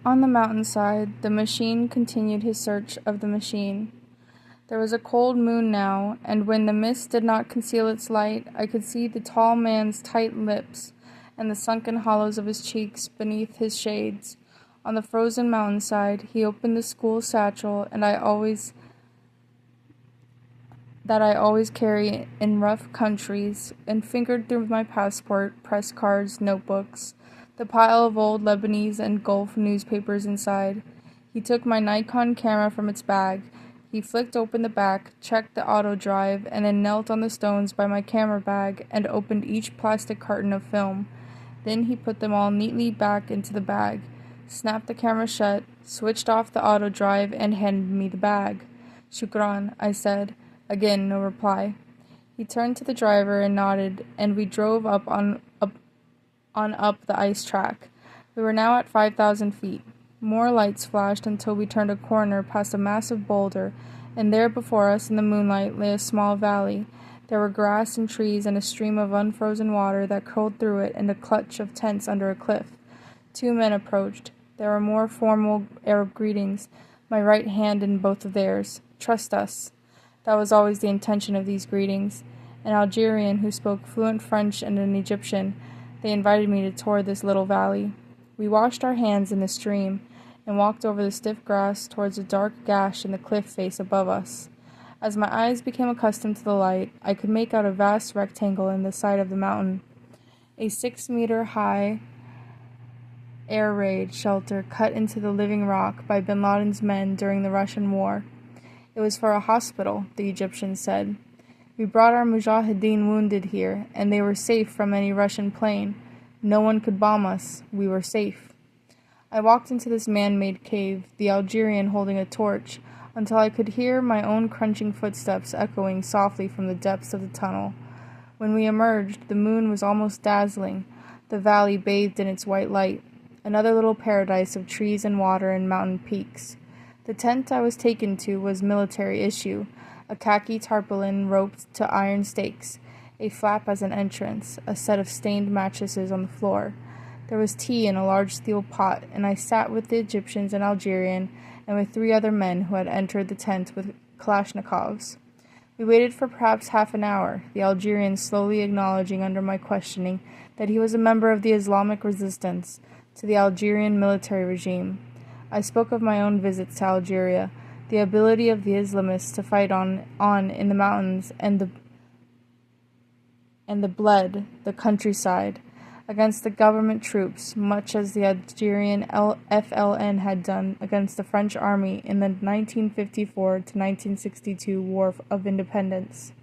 On the mountainside, the machine continued his search of the machine. There was a cold moon now, and when the mist did not conceal its light, I could see the tall man's tight lips and the sunken hollows of his cheeks beneath his shades. On the frozen mountainside, he opened the school satchel that I always carry in rough countries, and fingered through my passport, press cards, notebooks, the pile of old Lebanese and Gulf newspapers inside. He took my Nikon camera from its bag. He flicked open the back, checked the auto drive, and then knelt on the stones by my camera bag and opened each plastic carton of film. Then he put them all neatly back into the bag, snapped the camera shut, switched off the auto drive, and handed me the bag. "Shukran," I said. Again, no reply. He turned to the driver and nodded, and we drove up the ice track. We were now at 5,000 feet. More lights flashed until we turned a corner past a massive boulder, and there before us in the moonlight lay a small valley. There were grass and trees and a stream of unfrozen water that curled through it and a clutch of tents under a cliff. Two men approached. There were more formal Arab greetings, my right hand in both of theirs. "Trust us." That was always the intention of these greetings. An Algerian who spoke fluent French and an Egyptian. They invited me to tour this little valley. We washed our hands in the stream and walked over the stiff grass towards a dark gash in the cliff face above us. As my eyes became accustomed to the light, I could make out a vast rectangle in the side of the mountain. A 6-meter-high air raid shelter cut into the living rock by bin Laden's men during the Russian war. It was for a hospital, the Egyptians said. We brought our mujahideen wounded here, and they were safe from any Russian plane. No one could bomb us. We were safe. I walked into this man-made cave, the Algerian holding a torch, until I could hear my own crunching footsteps echoing softly from the depths of the tunnel. When we emerged, the moon was almost dazzling, the valley bathed in its white light, another little paradise of trees and water and mountain peaks. The tent I was taken to was military issue, a khaki tarpaulin roped to iron stakes, a flap as an entrance, a set of stained mattresses on the floor. There was tea in a large steel pot, and I sat with the Egyptians and Algerian and with 3 other men who had entered the tent with Kalashnikovs. We waited for perhaps half an hour, the Algerian slowly acknowledging under my questioning that he was a member of the Islamic resistance to the Algerian military regime. I spoke of my own visits to Algeria, the ability of the Islamists to fight on in the mountains and the bled, the countryside, against the government troops, much as the Algerian FLN had done against the French army in the 1954 to 1962 War of Independence.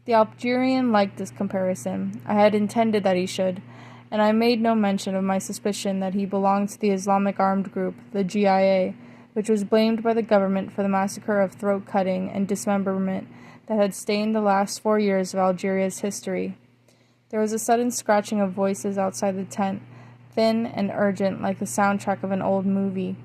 The Algerian liked this comparison. I had intended that he should, and I made no mention of my suspicion that he belonged to the Islamic armed group, the GIA, which was blamed by the government for the massacre of throat-cutting and dismemberment that had stained the last 4 years of Algeria's history. There was a sudden scratching of voices outside the tent, thin and urgent like the soundtrack of an old movie.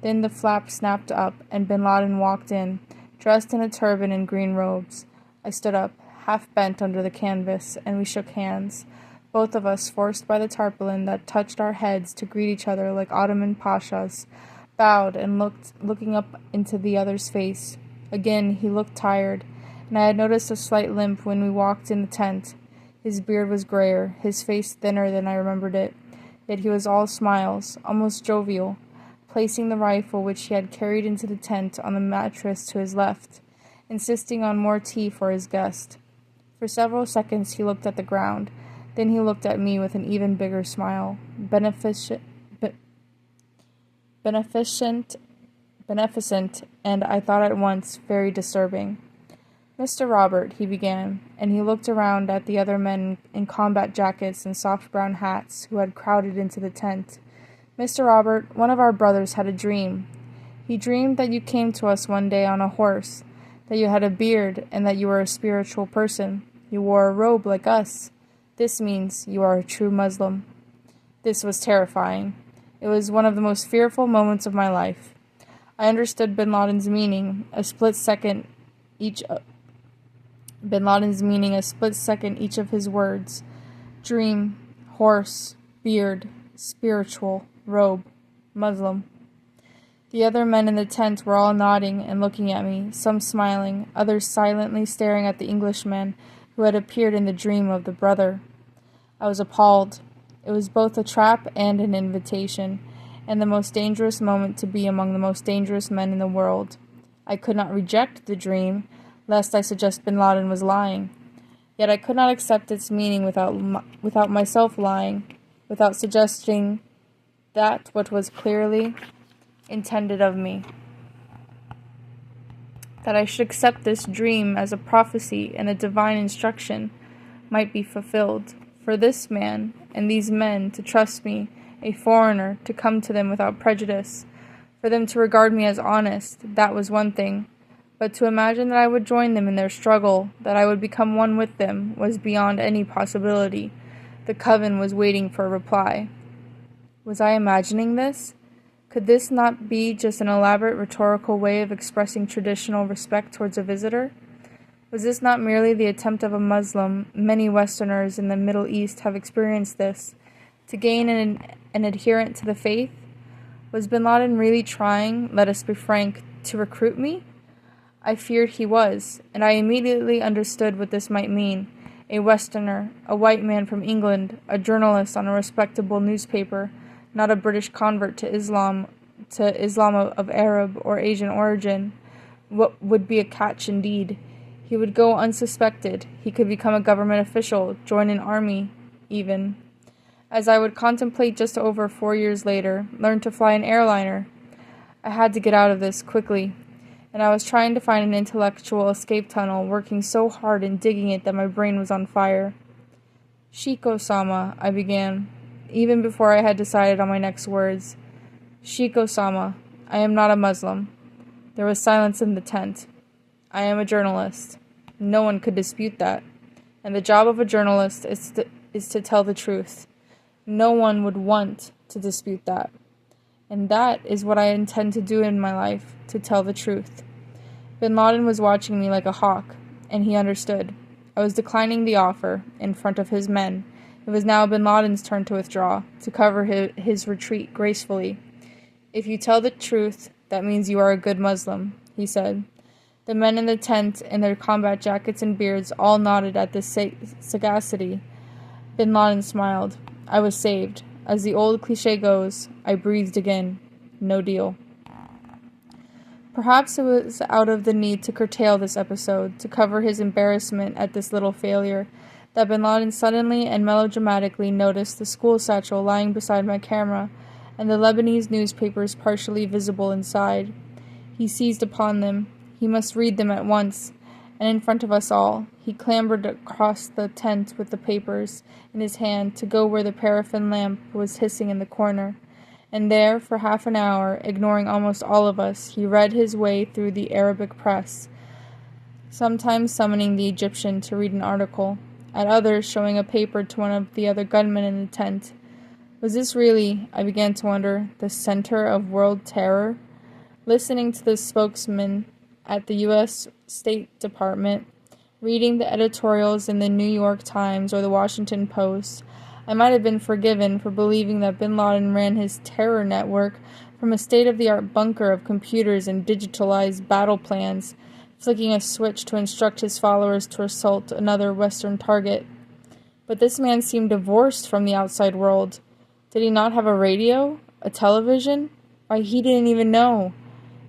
Then the flap snapped up, and bin Laden walked in, dressed in a turban and green robes. I stood up, half bent under the canvas, and we shook hands, both of us forced by the tarpaulin that touched our heads to greet each other like Ottoman pashas, bowed and looking up into the other's face. Again he looked tired, and I had noticed a slight limp when we walked in the tent. His beard was grayer, his face thinner than I remembered it, yet he was all smiles, almost jovial, placing the rifle which he had carried into the tent on the mattress to his left, insisting on more tea for his guest. For several seconds he looked at the ground. Then he looked at me with an even bigger smile, beneficent, and I thought at once very disturbing. "Mr. Robert," he began, and he looked around at the other men in combat jackets and soft brown hats who had crowded into the tent. "Mr. Robert, one of our brothers had a dream. He dreamed that you came to us one day on a horse, that you had a beard, and that you were a spiritual person. You wore a robe like us. This means you are a true Muslim." This was terrifying. It was one of the most fearful moments of my life. I understood bin Laden's meaning a split second each of his words. Dream, horse, beard, spiritual, robe. Muslim. The other men in the tent were all nodding and looking at me, some smiling, others silently staring at the Englishman who had appeared in the dream of the brother. I was appalled. It was both a trap and an invitation, and the most dangerous moment to be among the most dangerous men in the world. I could not reject the dream, lest I suggest bin Laden was lying. Yet I could not accept its meaning without myself lying, without suggesting that what was clearly intended of me. That I should accept this dream as a prophecy and a divine instruction might be fulfilled. For this man and these men to trust me, a foreigner, to come to them without prejudice, for them to regard me as honest, that was one thing. But to imagine that I would join them in their struggle, that I would become one with them, was beyond any possibility. The coven was waiting for a reply. Was I imagining this? Could this not be just an elaborate rhetorical way of expressing traditional respect towards a visitor? Was this not merely the attempt of a Muslim? Many Westerners in the Middle East have experienced this, to gain an adherent to the faith? Was bin Laden really trying, let us be frank, to recruit me? I feared he was, and I immediately understood what this might mean. A Westerner, a white man from England, a journalist on a respectable newspaper, not a British convert to Islam of Arab or Asian origin. What would be a catch indeed? He would go unsuspected. He could become a government official, join an army, even. As I would contemplate just over 4 years later, learn to fly an airliner. I had to get out of this quickly, and I was trying to find an intellectual escape tunnel, working so hard in digging it that my brain was on fire. Shiko-sama, I began, even before I had decided on my next words. Shiko-sama, I am not a Muslim. There was silence in the tent. I am a journalist. No one could dispute that. And the job of a journalist is to tell the truth. No one would want to dispute that. And that is what I intend to do in my life, to tell the truth. Bin Laden was watching me like a hawk, and he understood. I was declining the offer in front of his men. It was now bin Laden's turn to withdraw, to cover his retreat gracefully. If you tell the truth, that means you are a good Muslim, he said. The men in the tent, in their combat jackets and beards, all nodded at this sagacity. Bin Laden smiled. I was saved. As the old cliché goes, I breathed again. No deal. Perhaps it was out of the need to curtail this episode, to cover his embarrassment at this little failure, that bin Laden suddenly and melodramatically noticed the school satchel lying beside my camera, and the Lebanese newspapers partially visible inside. He seized upon them. He must read them at once, and in front of us all, he clambered across the tent with the papers in his hand to go where the paraffin lamp was hissing in the corner. And there, for half an hour, ignoring almost all of us, he read his way through the Arabic press, sometimes summoning the Egyptian to read an article, at others showing a paper to one of the other gunmen in the tent. Was this really, I began to wonder, the center of world terror? Listening to the spokesman at the U.S. State Department, reading the editorials in the New York Times or the Washington Post, I might have been forgiven for believing that bin Laden ran his terror network from a state-of-the-art bunker of computers and digitalized battle plans, flicking a switch to instruct his followers to assault another Western target. But this man seemed divorced from the outside world. Did he not have a radio? A television? Why, he didn't even know.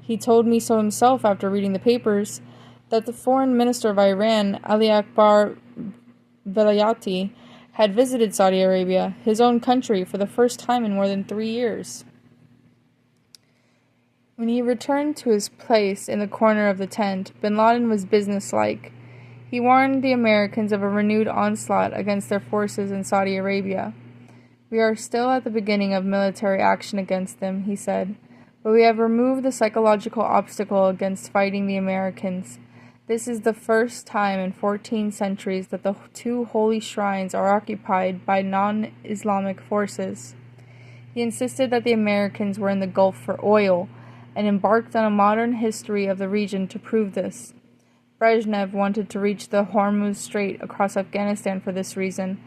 He told me so himself after reading the papers, that the foreign minister of Iran, Ali Akbar Velayati, had visited Saudi Arabia, his own country, for the first time in more than 3 years. When he returned to his place in the corner of the tent, bin Laden was businesslike. He warned the Americans of a renewed onslaught against their forces in Saudi Arabia. We are still at the beginning of military action against them, he said. But we have removed the psychological obstacle against fighting the Americans. This is the first time in 14 centuries that the two holy shrines are occupied by non-Islamic forces. He insisted that the Americans were in the Gulf for oil, and embarked on a modern history of the region to prove this. Brezhnev wanted to reach the Hormuz Strait across Afghanistan for this reason,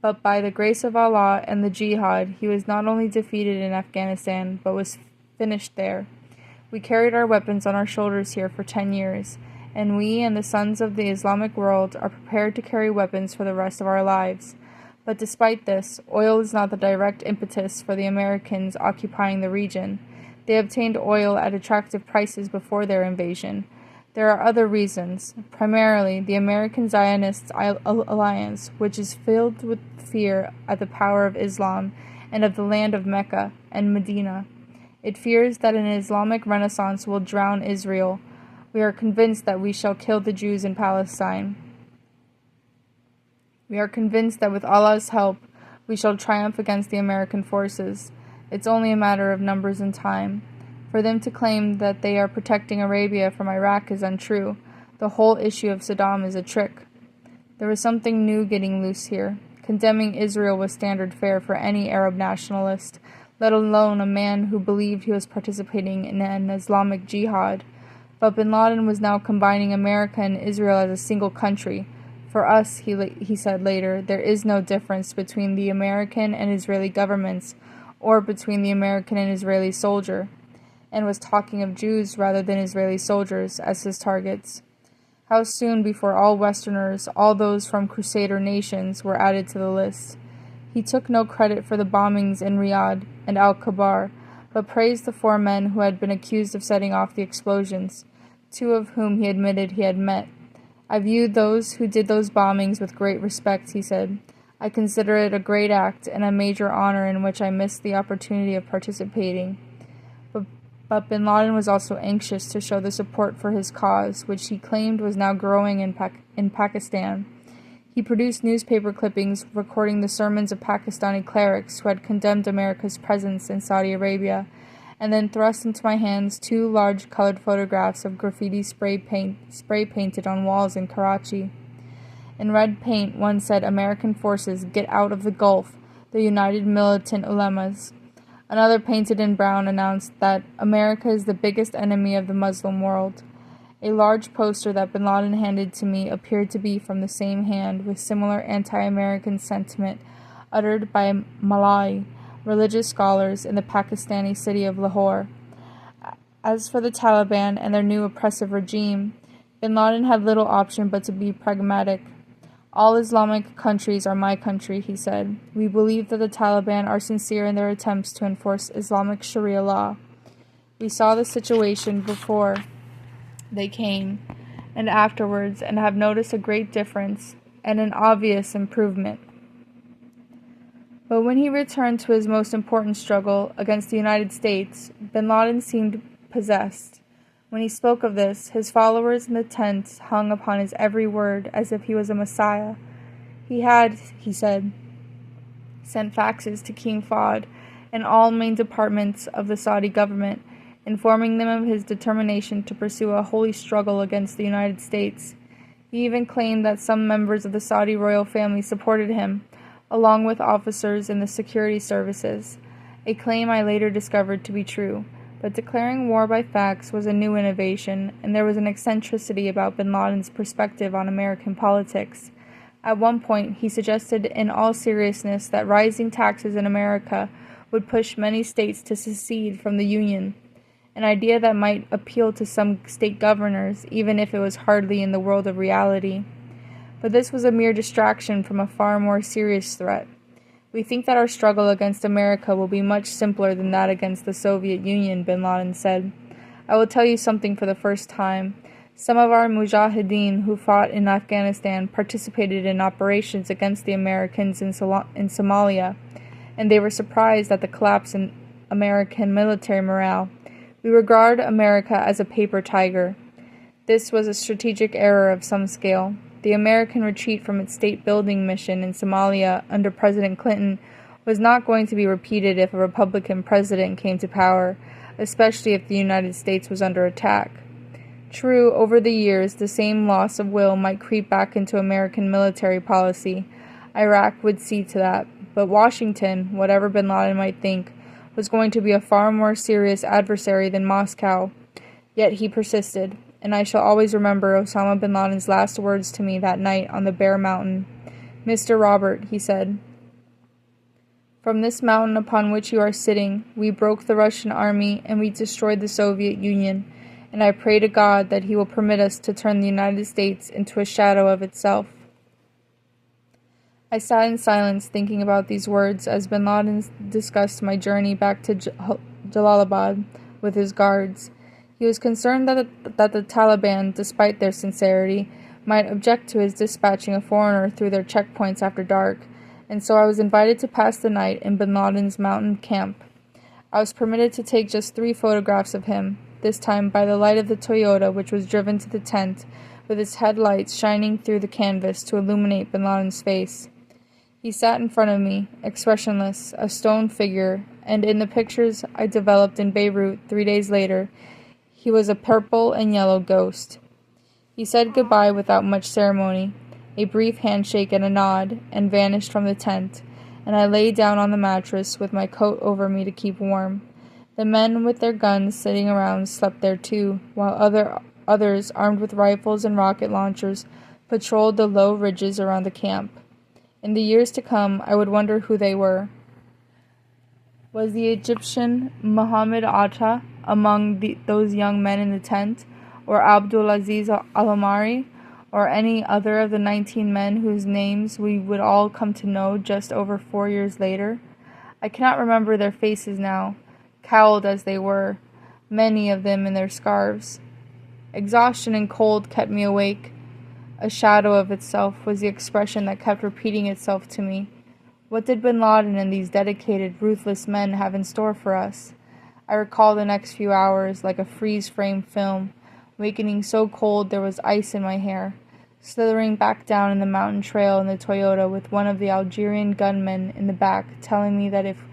But by the grace of Allah and the jihad, he was not only defeated in Afghanistan, but was finished there. We carried our weapons on our shoulders here for 10 years, and we and the sons of the Islamic world are prepared to carry weapons for the rest of our lives. But despite this, oil is not the direct impetus for the Americans occupying the region. They obtained oil at attractive prices before their invasion. There are other reasons, primarily the American Zionist alliance, which is filled with fear at the power of Islam and of the land of Mecca and Medina. It fears that an Islamic renaissance will drown Israel. We are convinced that we shall kill the Jews in Palestine. We are convinced that with Allah's help, we shall triumph against the American forces. It's only a matter of numbers and time. For them to claim that they are protecting Arabia from Iraq is untrue. The whole issue of Saddam is a trick. There was something new getting loose here. Condemning Israel was standard fare for any Arab nationalist, let alone a man who believed he was participating in an Islamic jihad. But bin Laden was now combining America and Israel as a single country. For us, he said later, there is no difference between the American and Israeli governments, or between the American and Israeli soldier, and was talking of Jews rather than Israeli soldiers as his targets. How soon before all Westerners, all those from Crusader nations, were added to the list. He took no credit for the bombings in Riyadh and Al-Kabar, but praised the 4 men who had been accused of setting off the explosions, 2 of whom he admitted he had met. I viewed those who did those bombings with great respect, he said. I consider it a great act and a major honor in which I missed the opportunity of participating. But bin Laden was also anxious to show the support for his cause, which he claimed was now growing in Pakistan. He produced newspaper clippings recording the sermons of Pakistani clerics who had condemned America's presence in Saudi Arabia, and then thrust into my hands 2 large colored photographs of graffiti spray painted on walls in Karachi. In red paint, one said, "American forces, get out of the Gulf, the United Militant Ulemas." Another, painted in brown, announced that America is the biggest enemy of the Muslim world. A large poster that bin Laden handed to me appeared to be from the same hand, with similar anti-American sentiment uttered by Malai religious scholars in the Pakistani city of Lahore. As for the Taliban and their new oppressive regime, bin Laden had little option but to be pragmatic. All Islamic countries are my country, he said. We believe that the Taliban are sincere in their attempts to enforce Islamic Sharia law. We saw the situation before they came and afterwards and have noticed a great difference and an obvious improvement. But when he returned to his most important struggle against the United States, bin Laden seemed possessed. When he spoke of this, his followers in the tents hung upon his every word as if he was a messiah. He had, he said, sent faxes to King Fahd and all main departments of the Saudi government, informing them of his determination to pursue a holy struggle against the United States. He even claimed that some members of the Saudi royal family supported him, along with officers in the security services, a claim I later discovered to be true. But declaring war by fax was a new innovation, and there was an eccentricity about bin Laden's perspective on American politics. At one point, he suggested in all seriousness that rising taxes in America would push many states to secede from the Union, an idea that might appeal to some state governors, even if it was hardly in the world of reality. But this was a mere distraction from a far more serious threat. We think that our struggle against America will be much simpler than that against the Soviet Union, bin Laden said. I will tell you something for the first time. Some of our mujahideen who fought in Afghanistan participated in operations against the Americans in Somalia, and they were surprised at the collapse in American military morale. We regard America as a paper tiger. This was a strategic error of some scale. The American retreat from its state-building mission in Somalia under President Clinton was not going to be repeated if a Republican president came to power, especially if the United States was under attack. True, over the years, the same loss of will might creep back into American military policy. Iraq would see to that. But Washington, whatever bin Laden might think, was going to be a far more serious adversary than Moscow. Yet he persisted. And I shall always remember Osama bin Laden's last words to me that night on the bare mountain. "Mr. Robert," he said, From this mountain upon which you are sitting, we broke the Russian army and we destroyed the Soviet Union, and I pray to God that He will permit us to turn the United States into a shadow of itself." I sat in silence thinking about these words as bin Laden discussed my journey back to Jalalabad with his guards. He was concerned that the Taliban, despite their sincerity, might object to his dispatching a foreigner through their checkpoints after dark, and so I was invited to pass the night in bin Laden's mountain camp. I was permitted to take just 3 photographs of him, this time by the light of the Toyota which was driven to the tent, with its headlights shining through the canvas to illuminate bin Laden's face. He sat in front of me, expressionless, a stone figure, and in the pictures I developed in Beirut 3 days later, he was a purple and yellow ghost. He said goodbye without much ceremony, a brief handshake and a nod, and vanished from the tent, and I lay down on the mattress with my coat over me to keep warm. The men with their guns sitting around slept there too, while others, armed with rifles and rocket launchers, patrolled the low ridges around the camp. In the years to come, I would wonder who they were. Was the Egyptian Muhammad Atta among those young men in the tent, or Abdulaziz al-Amari, or any other of the 19 men whose names we would all come to know just over 4 years later? I cannot remember their faces now, cowled as they were, many of them in their scarves. Exhaustion and cold kept me awake. A shadow of itself was the expression that kept repeating itself to me. What did bin Laden and these dedicated, ruthless men have in store for us? I recall the next few hours like a freeze-frame film, wakening so cold there was ice in my hair, slithering back down in the mountain trail in the Toyota with one of the Algerian gunmen in the back telling me that if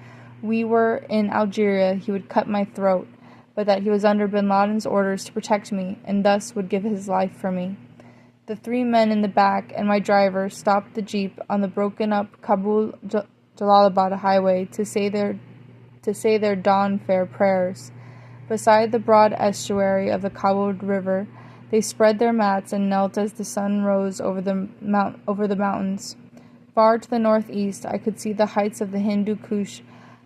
we were in Algeria he would cut my throat, but that he was under bin Laden's orders to protect me and thus would give his life for me. The 3 men in the back and my driver stopped the jeep on the broken-up Kabul-Jalalabad highway to say their dawn fair prayers. Beside the broad estuary of the Kabul River, they spread their mats and knelt as the sun rose over the mountains. Far to the northeast, I could see the heights of the Hindu Kush,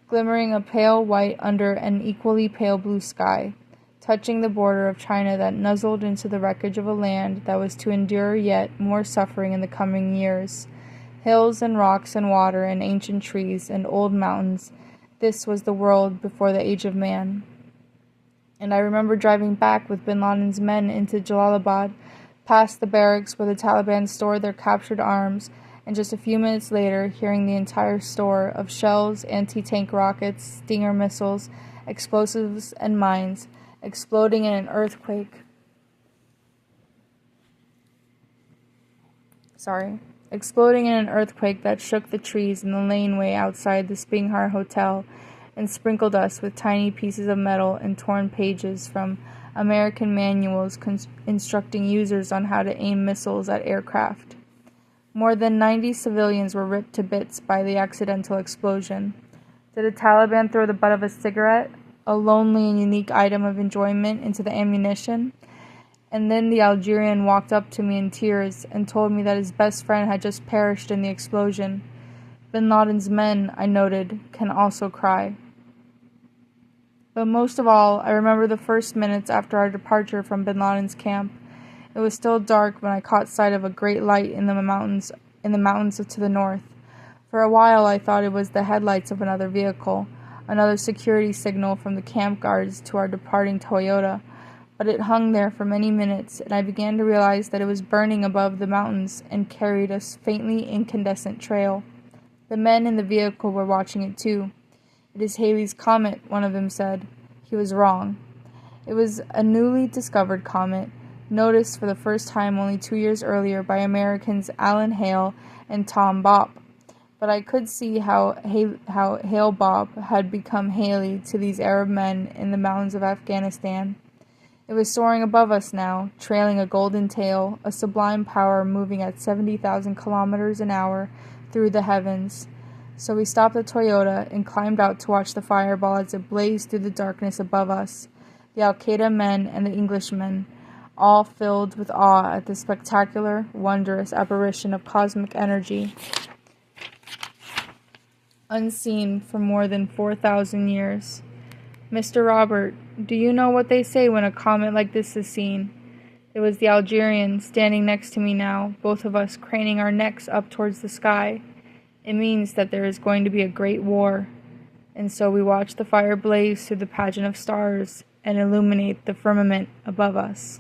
glimmering a pale white under an equally pale blue sky, touching the border of China that nuzzled into the wreckage of a land that was to endure yet more suffering in the coming years. Hills and rocks and water and ancient trees and old mountains, this was the world before the age of man. And I remember driving back with bin Laden's men into Jalalabad, past the barracks where the Taliban stored their captured arms, and just a few minutes later hearing the entire store of shells, anti-tank rockets, Stinger missiles, explosives, and mines exploding in an earthquake. Exploding in an earthquake that shook the trees in the laneway outside the Spinghar Hotel and sprinkled us with tiny pieces of metal and torn pages from American manuals instructing users on how to aim missiles at aircraft. More than 90 civilians were ripped to bits by the accidental explosion. Did a Taliban throw the butt of a cigarette, a lonely and unique item of enjoyment, into the ammunition? And then the Algerian walked up to me in tears and told me that his best friend had just perished in the explosion. Bin Laden's men, I noted, can also cry. But most of all, I remember the first minutes after our departure from bin Laden's camp. It was still dark when I caught sight of a great light in the mountains to the north. For a while I thought it was the headlights of another vehicle, another security signal from the camp guards to our departing Toyota, but it hung there for many minutes, and I began to realize that it was burning above the mountains and carried a faintly incandescent trail. The men in the vehicle were watching it too. "It is Halley's Comet," one of them said. He was wrong. It was a newly discovered comet, noticed for the first time only 2 years earlier by Americans Alan Hale and Tom Bopp. But I could see how Hale Bopp had become Haley to these Arab men in the mountains of Afghanistan. It was soaring above us now, trailing a golden tail, a sublime power moving at 70,000 kilometers an hour through the heavens. So we stopped the Toyota and climbed out to watch the fireball as it blazed through the darkness above us, the Al-Qaeda men and the Englishmen, all filled with awe at the spectacular, wondrous apparition of cosmic energy. unseen for more than 4,000 years. Mr. Robert, do you know what they say when a comet like this is seen? It was the Algerian standing next to me now, both of us craning our necks up towards the sky. It means that there is going to be a great war. And so we watch the fire blaze through the pageant of stars and illuminate the firmament above us.